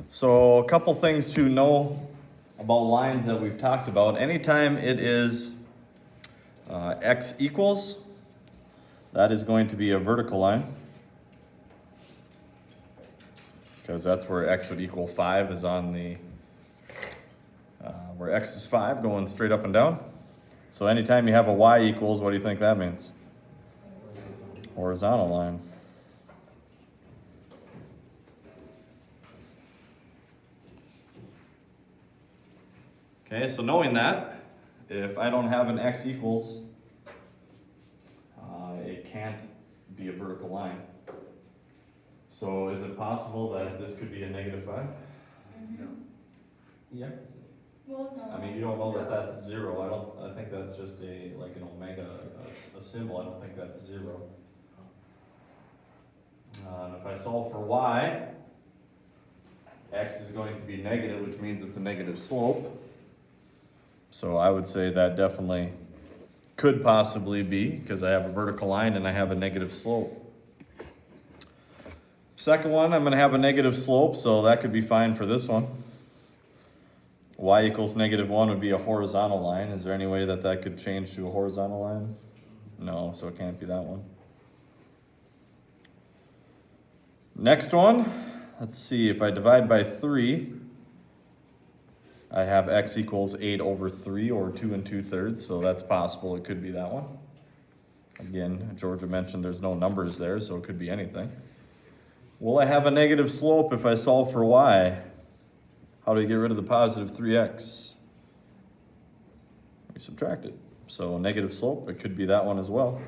So a couple things to know about lines that we've talked about. Anytime it is x equals, that is going to be a vertical line, because that's where x would equal 5 is on the, where x is 5 going straight up and down. So anytime you have a y equals, what do you think that means? Horizontal line. Okay, so knowing that, if I don't have an x equals, it can't be a vertical line. So is it possible that this could be a -5? No. Yeah. Well, no. I mean, you don't know that that's 0. I think that's just like an omega, a symbol. I don't think that's 0. And if I solve for y, x is going to be negative, which means it's a negative slope. So I would say that definitely could possibly be, because I have a vertical line and I have a negative slope. Second one, I'm going to have a negative slope, so that could be fine for this one. Y equals -1 would be a horizontal line. Is there any way that that could change to a horizontal line? No, so it can't be that one. Next one, let's see, if I divide by 3, I have x equals 8/3 or 2 2/3, so that's possible. It could be that one. Again, Georgia mentioned there's no numbers there, so it could be anything. Will I have a negative slope if I solve for y? How do we get rid of the positive 3x? We subtract it. So negative slope, it could be that one as well.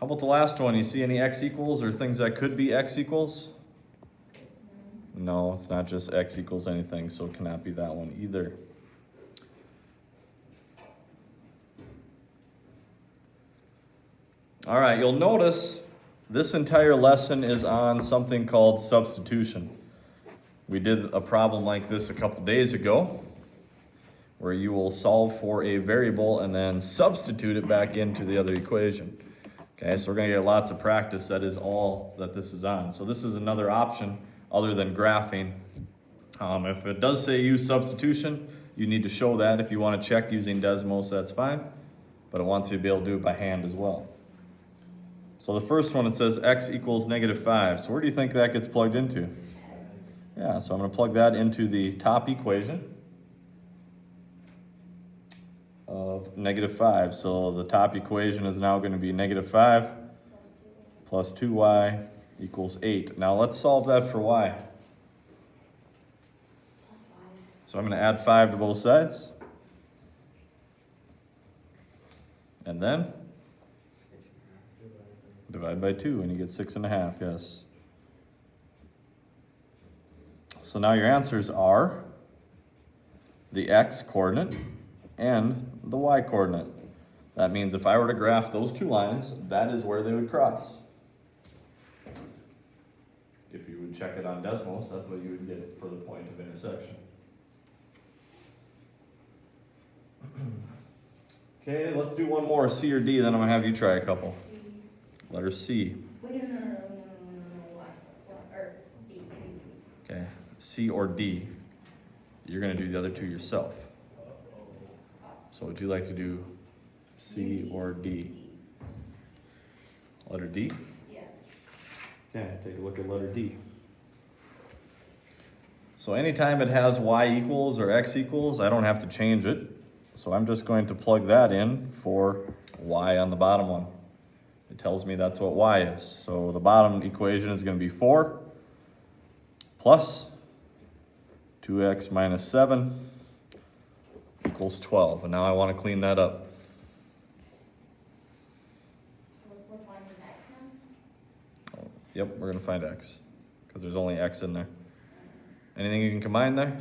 How about the last one? You see any x equals or things that could be x equals? No, it's not just x equals anything, so it cannot be that one either. All right, you'll notice this entire lesson is on something called substitution. We did a problem like this a couple days ago, where you will solve for a variable and then substitute it back into the other equation. Okay, so we're going to get lots of practice. That is all that this is on. So this is another option other than graphing. If it does say use substitution, you need to show that. If you want to check using Desmos, that's fine. But it wants you to be able to do it by hand as well. So the first one, it says x equals -5. So where do you think that gets plugged into? Yeah, so I'm going to plug that into the top equation of -5. So the top equation is now going to be -5 plus 2y equals 8. Now let's solve that for y. So I'm going to add 5 to both sides. And then divide by 2 and you get 6.5, yes. So now your answers are the x coordinate and the y coordinate. That means if I were to graph those two lines, that is where they would cross. If you would check it on Desmos, that's what you would get for the point of intersection. Okay, let's do one more, C or D, then I'm going to have you try a couple. Letter C. Wait, no. What? Or D. Okay, C or D. You're going to do the other two yourself. So would you like to do C or D? Letter D? Yeah. Okay, take a look at letter D. So anytime it has y equals or x equals, I don't have to change it. So I'm just going to plug that in for y on the bottom one. It tells me that's what y is. So the bottom equation is going to be 4 plus 2x minus 7 equals 12. And now I want to clean that up. We're finding X now? Oh, yep, we're going to find x because there's only x in there. Anything you can combine there?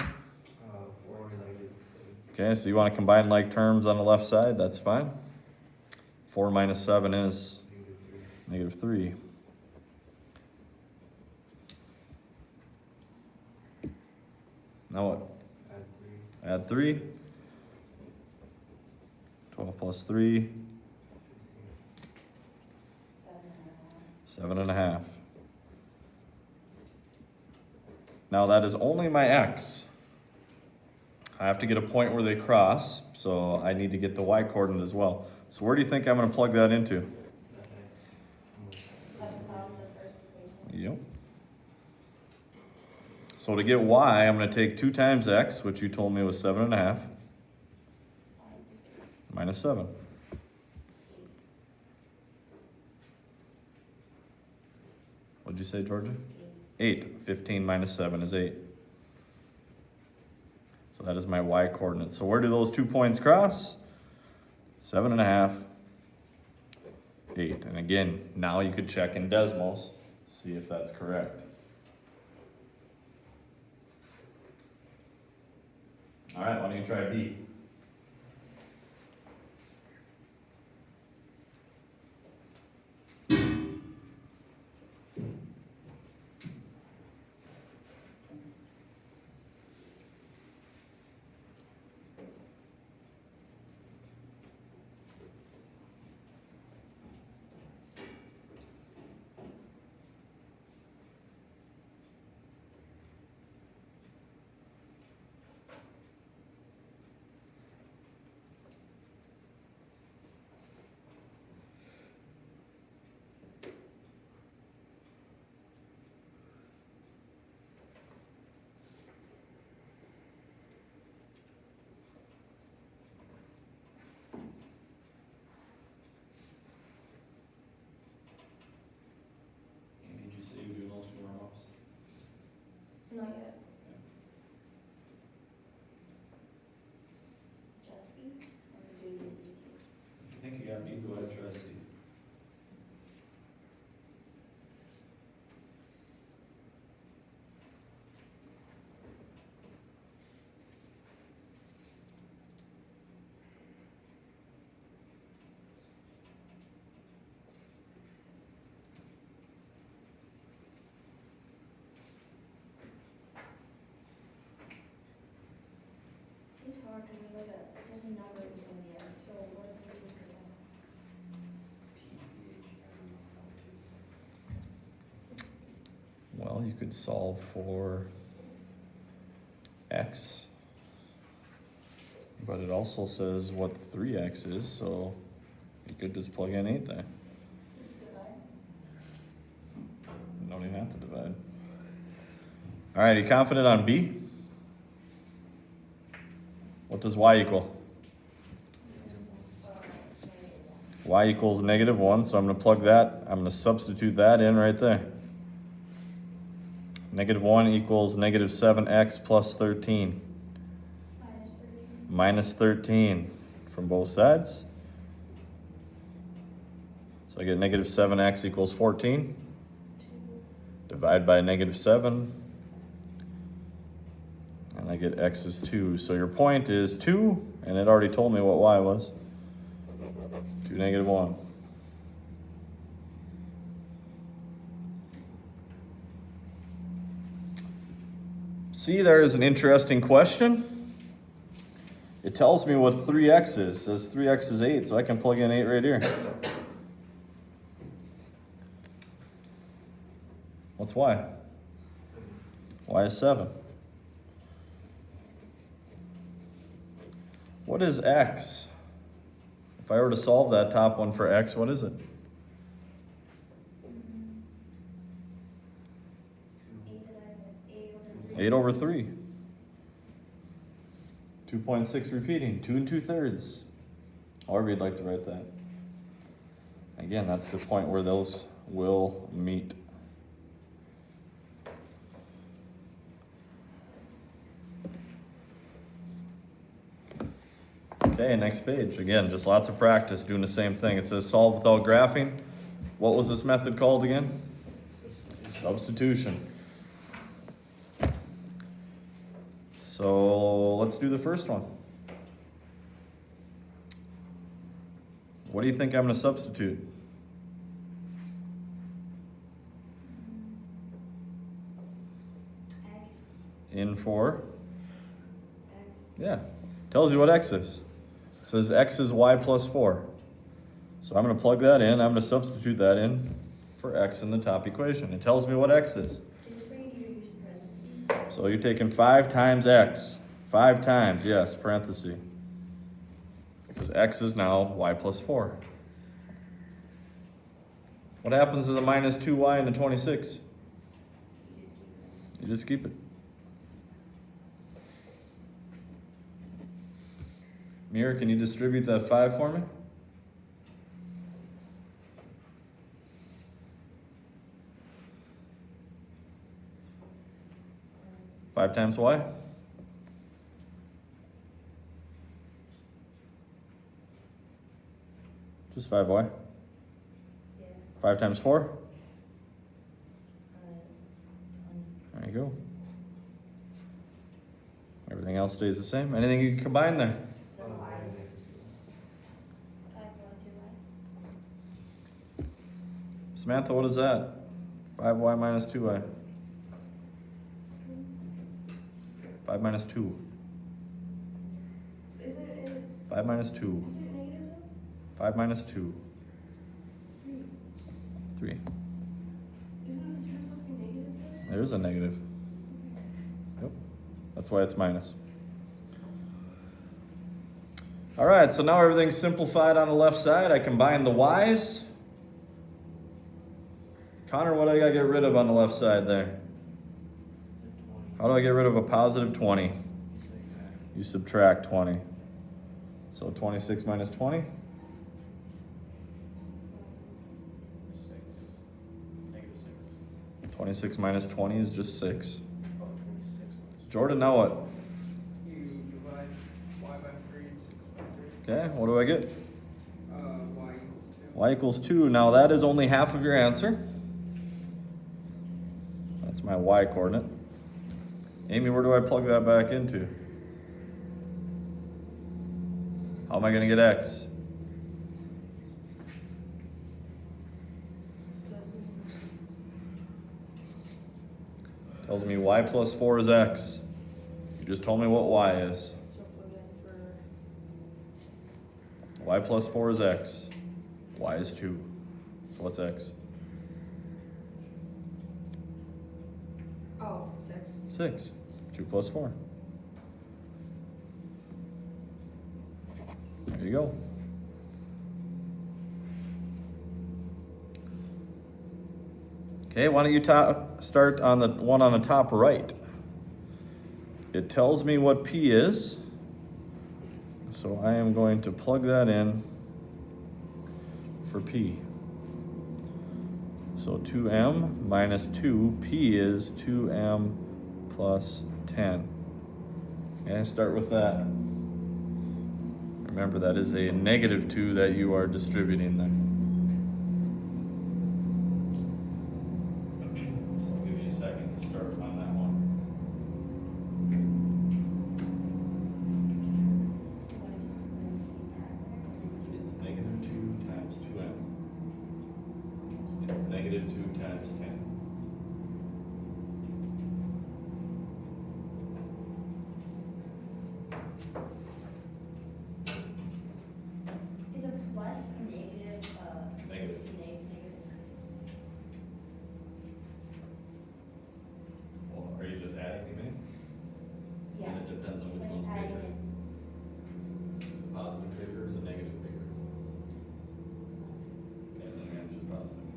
4 negative. Okay, so you want to combine like terms on the left side, that's fine. 4 minus 7 is -3. Now what? Add 3. Add 3. 12 plus 3. 7.5. Now that is only my x. I have to get a point where they cross, so I need to get the y coordinate as well. So where do you think I'm going to plug that into? At the top of the first equation. Yep. So to get y, I'm going to take 2 times x, which you told me was 7.5, minus 7. What'd you say, Georgia? 8. 15 minus 7 is 8. So that is my y coordinate. So where do those 2 points cross? 7.5, 8. And again, now you could check in Desmos, see if that's correct. All right, why don't you try B? Did you say you were doing those 2 rounds? Not yet. Just B, or do you use CT? I think you got B, go ahead, try C. C's hard because there's a number between the X, so what if we do that? Well, you could solve for x, but it also says what 3x is, so you could just plug in 8 there. You don't even have to divide. All right, are you confident on B? What does y equal? Y equals -1, so I'm going to plug that, I'm going to substitute that in right there. -1 equals -7x plus 13. Minus 13 from both sides. So I get -7x equals 14. Divide by -7. And I get x is 2. So your point is 2, and it already told me what y was. 2 -1. See, there is an interesting question. It tells me what 3x is. It says 3x is 8, so I can plug in 8 right here. What's y? Y is 7. What is x? If I were to solve that top one for x, what is it? 8/3. 2.6 repeating, 2 2/3. However you'd like to write that. Again, that's the point where those will meet. Okay, next page. Again, just lots of practice doing the same thing. It says solve without graphing. What was this method called again? Substitution. So let's do the first one. What do you think I'm going to substitute? X, In for? X, Yeah. Tells you what x is. It says x is y plus 4. So I'm going to plug that in. I'm going to substitute that in for x in the top equation. It tells me what x is. Is it for you to use parentheses? So you're taking 5 times x. 5 times, yes, parenthesis. Because x is now y plus 4. What happens to the minus 2y and the 26? You just keep it. Mira, can you distribute that 5 for me? Five times y? Just 5y. Yeah. 5 times 4? There you go. Everything else stays the same. Anything you can combine there? The y's. 5, 1, 2, y. Samantha, what is that? 5y minus 2y. 5 minus 2. Is it 5 minus 2. negative though? 5 minus 2. 3. Isn't it supposed to be negative though? There's a negative. Yep. That's why it's minus. All right, so now everything's simplified on the left side. I combine the y's. Connor, what do I gotta get rid of on the left side there? How do I get rid of a positive 20? You subtract 20. So 26 minus 20? 26 minus 20 is just 6. Jordan, now what? You divide y by 3 and 6 by 3. Okay, what do I get? Y equals 2. Y equals 2. Now that is only half of your answer. That's my y coordinate. Amy, where do I plug that back into? How am I going to get x? Tells me y plus 4 is x. You just told me what y is. So plug in for Y plus 4 is x. Y is 2. So what's x? 6. 6. 2 plus 4. There you go. Okay, why don't you start on the one on the top right. It tells me what P is. So I am going to plug that in for P. So 2m minus 2, P is 2m plus 10. And start with that. Remember, that is a negative 2 that you are distributing there. So I'll give you a second to start on that one. It's negative 2 times 2m. It's negative 2 times 10. Is a plus a negative? Negative. Negative. Well, are you just adding anything? Yeah. And it depends on which Like one's adding bigger. in. Is a positive bigger or is a negative bigger? Okay, then the answer is positive.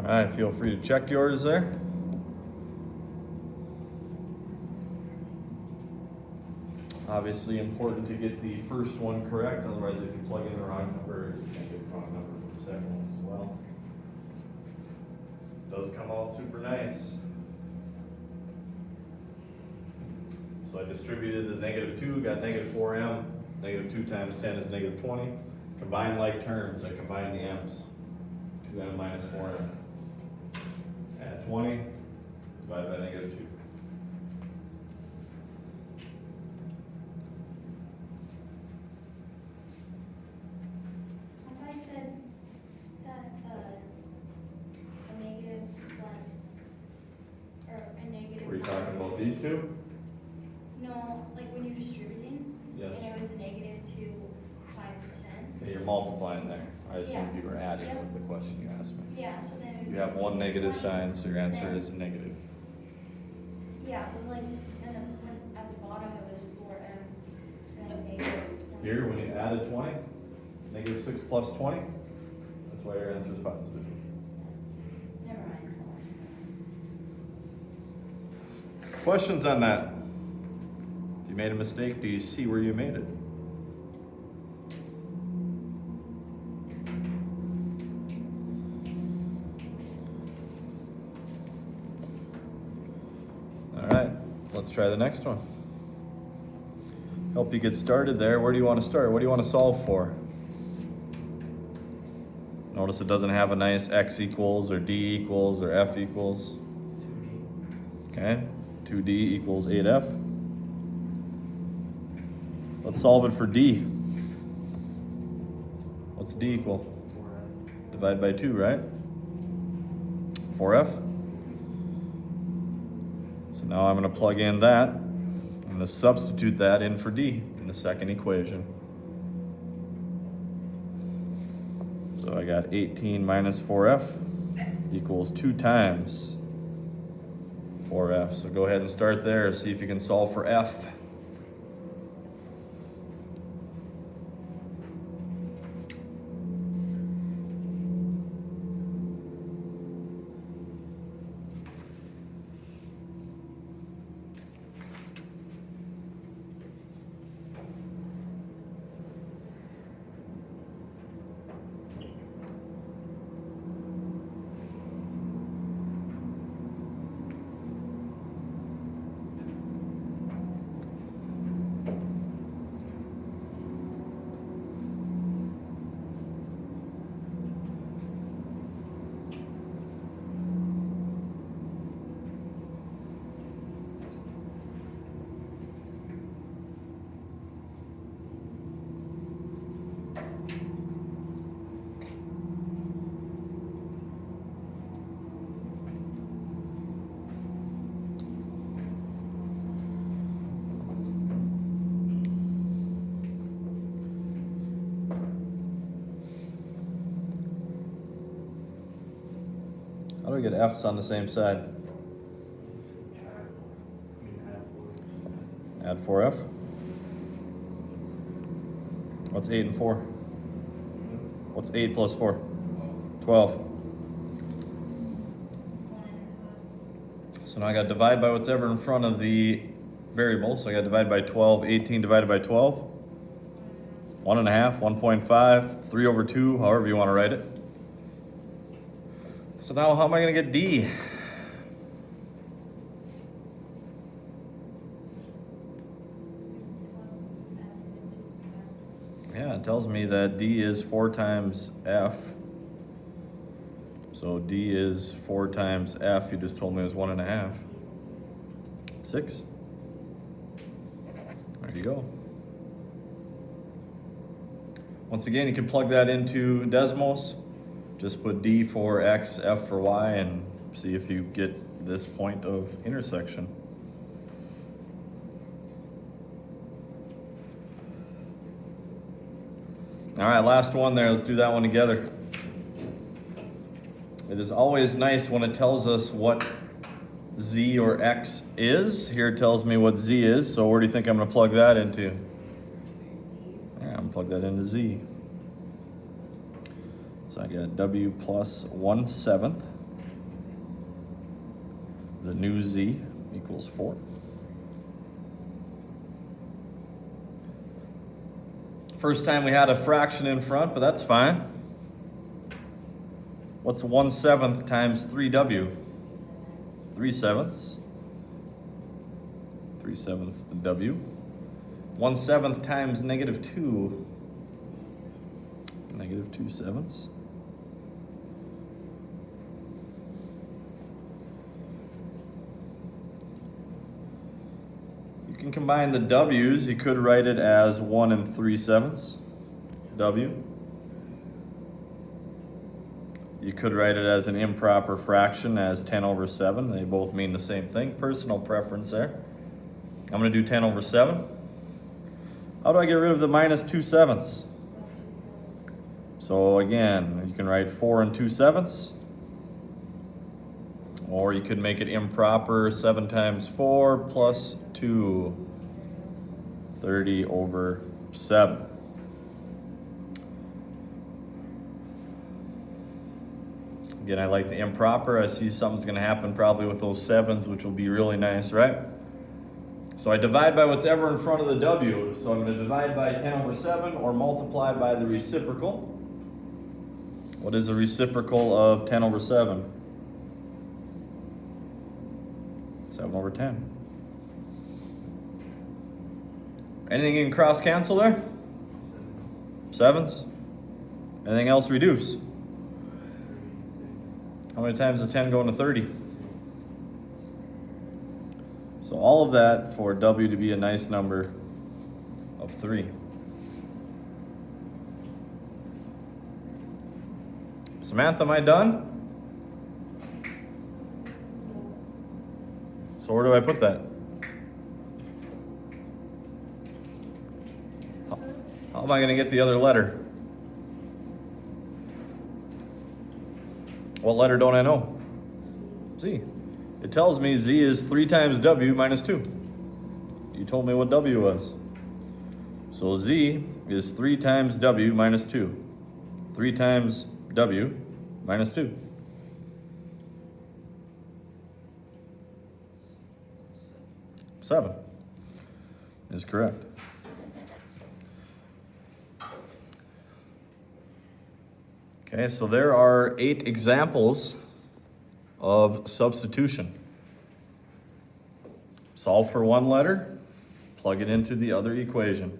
All right, feel free to check yours there. Obviously important to get the first one correct, otherwise if you plug in the wrong number, you can't get the wrong number for the second one as well. Does come out super nice. So I distributed the -2, got -4m. -2 times 10 is -20. Combine like terms, I combine the m's. 2m minus 4m. Add 20, divide by -2. I thought you said that, a negative plus, or a negative. Were you plus- talking about these two? No, like when you're distributing. Yes. And it was a -2 times 10. Yeah, you're multiplying there. I assumed Yeah. you were adding Yep. with the question you asked me. Yeah, so then. it would You have be one negative 20, sign, so your answer then- is negative. Yeah, but like, and then when at the bottom it was 4m, then -20. Here, when you added 20, -6 plus 20, that's why your answer is positive. Never mind. Questions on that? If you made a mistake, do you see where you made it? All right, let's try the next one. Help you get started there. Where do you want to start? What do you want to solve for? Notice it doesn't have a nice x equals or d equals or f equals. 2D. Okay, 2d equals 8f. Let's solve it for d. What's d equal? 4M. Divide by 2, right? 4f. So now I'm going to plug in that. I'm going to substitute that in for d in the second equation. So I got 18 minus 4f equals 2 times 4f. So go ahead and start there. See if you can solve for f. How do we get f's on the same side? Add 4. Add 4f. What's 8 and 4? What's 8 plus 4? 12. So now I got to divide by whatever in front of the variable. So I got to divide by 12. 18 divided by 12. 1.5, 1.5, 3 over 2, however you want to write it. So now how am I going to get d? Yeah, it tells me that d is 4 times f. So d is 4 times f. You just told me it was 1.5. 6. There you go. Once again, you can plug that into Desmos. Just put d for x, f for y, and see if you get this point of intersection. All right, last one there. Let's do that one together. It is always nice when it tells us what z or x is. Here it tells me what z is, so where do you think I'm going to plug that into? Yeah, I'm going to plug that into z. So I got w plus 1/7 the new z equals 4. First time we had a fraction in front, but that's fine. What's 1/7 times 3w? 3/7. 3/7 w. 1/7 times -2. -2/7. You can combine the w's. You could write it as 1 3/7 w. You could write it as an improper fraction as 10/7. They both mean the same thing. Personal preference there. I'm going to do 10/7. How do I get rid of the -2/7? So again, you can write 4 2/7. Or you could make it improper, 7 times 4 plus 2, 30/7. Again, I like the improper. I see something's going to happen probably with those 7s, which will be really nice, right? So I divide by what's ever in front of the w. So I'm going to divide by 10/7 or multiply by the reciprocal. What is the reciprocal of 10/7? 7/10. Anything you can cross cancel there? 7s? Anything else reduce? How many times does 10 go into 30? So all of that for w to be a nice number of 3. Samantha, am I done? So where do I put that? How am I going to get the other letter? What letter don't I know? Z. It tells me z is 3 times w minus 2. You told me what w was. So z is 3 times w minus 2. 3 times w minus 2. 7 is correct. Okay, so there are 8 examples of substitution. Solve for one letter, plug it into the other equation.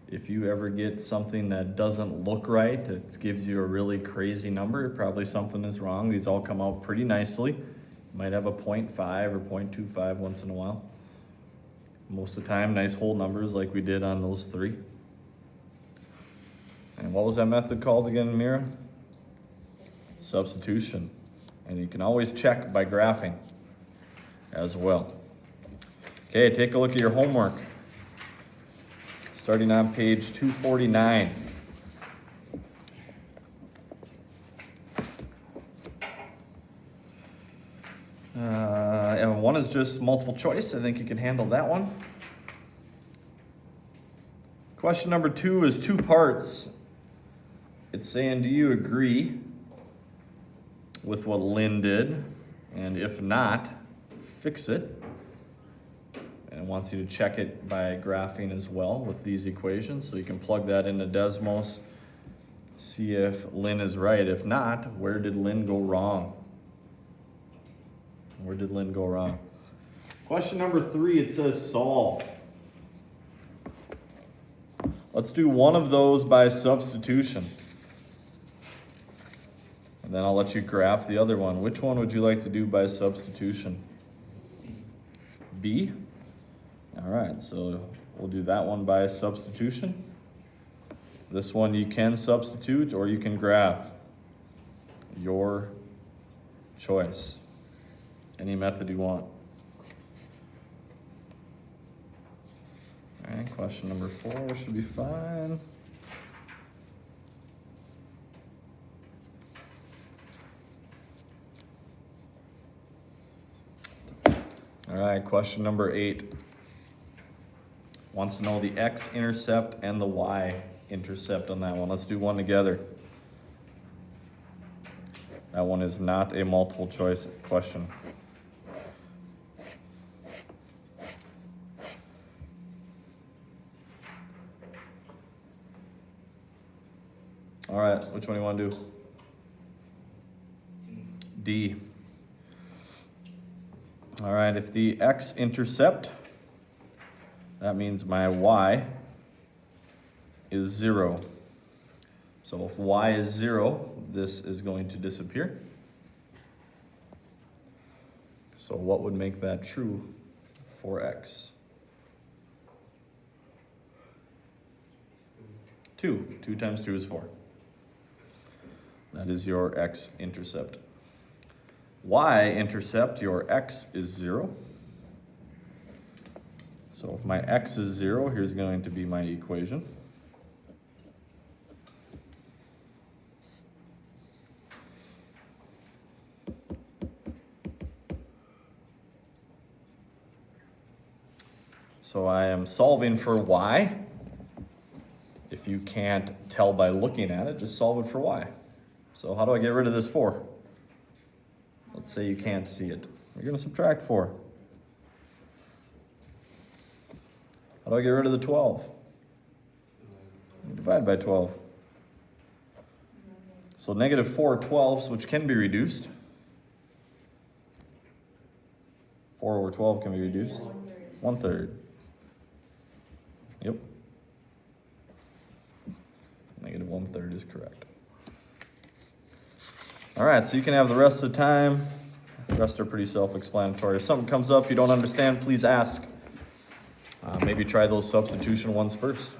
If you ever get something that doesn't look right, it gives you a really crazy number, probably something is wrong. These all come out pretty nicely. You might have a 0.5 or 0.25 once in a while. Most of the time, nice whole numbers like we did on those 3. And what was that method called again, Mira? Substitution. And you can always check by graphing as well. Okay, take a look at your homework. Starting on page 249. And one is just multiple choice. I think you can handle that one. Question number 2 is 2 parts. It's saying, do you agree with what Lynn did? And if not, fix it. And it wants you to check it by graphing as well with these equations. So you can plug that into Desmos, see if Lynn is right. If not, where did Lynn go wrong? Where did Lynn go wrong? Question number 3, it says solve. Let's do one of those by substitution. And then I'll let you graph the other one. Which one would you like to do by substitution? B? All right, so we'll do that one by substitution. This one you can substitute or you can graph. Your choice. Any method you want. All right, question number 4 should be fine. All right, question number 8. Wants to know the x-intercept and the y-intercept on that one. Let's do one together. That one is not a multiple choice question. All right, which one do you want to do? D. All right, if the x-intercept, that means my y is 0. So if y is 0, this is going to disappear. So what would make that true for x? 2. 2 times 2 is 4. That is your x-intercept. Y-intercept, your x is 0. So if my x is 0, here's going to be my equation. So I am solving for y. If you can't tell by looking at it, just solve it for y. So how do I get rid of this 4? Let's say you can't see it. You're going to subtract 4. How do I get rid of the 12? Divide by 12. So negative 4 12s, which can be reduced. 4 over 12 can be reduced. 1/3. Yep. Negative 1/3 is correct. All right, so you can have the rest of the time. The rest are pretty self-explanatory. If something comes up you don't understand, please ask. Maybe try those substitution ones first.